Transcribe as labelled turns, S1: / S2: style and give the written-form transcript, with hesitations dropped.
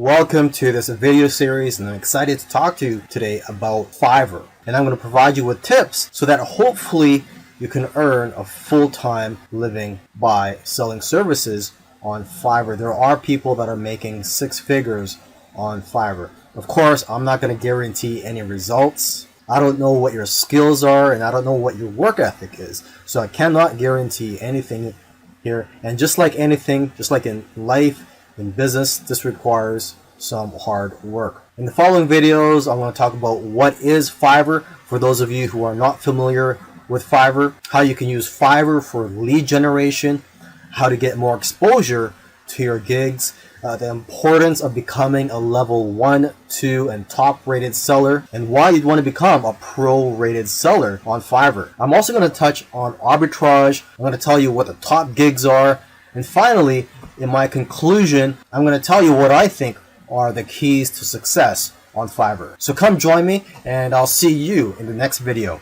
S1: Welcome to this video series, and I'm excited to talk to you today about Fiverr. And I'm going to provide you with tips so that hopefully you can earn a full-time living by selling services on Fiverr. There are people that are making six figures on Fiverr. Of course, I'm not going to guarantee any results. I don't know what your skills are, and I don't know what your work ethic is. So I cannot guarantee anything here. And just like anything, just like in life, in business, this requires some hard work. In the following videos, I'm going to talk about what is Fiverr for those of you who are not familiar with Fiverr, how you can use Fiverr for lead generation, how to get more exposure to your gigs, the importance of becoming a level 1, 2, and top rated seller, and why you'd want to become a pro rated seller on Fiverr. I'm also going to touch on arbitrage. I'm going to tell you what the top gigs are. And finally, in my conclusion, I'm going to tell you what I think are the keys to success on Fiverr. So come join me, and I'll see you in the next video.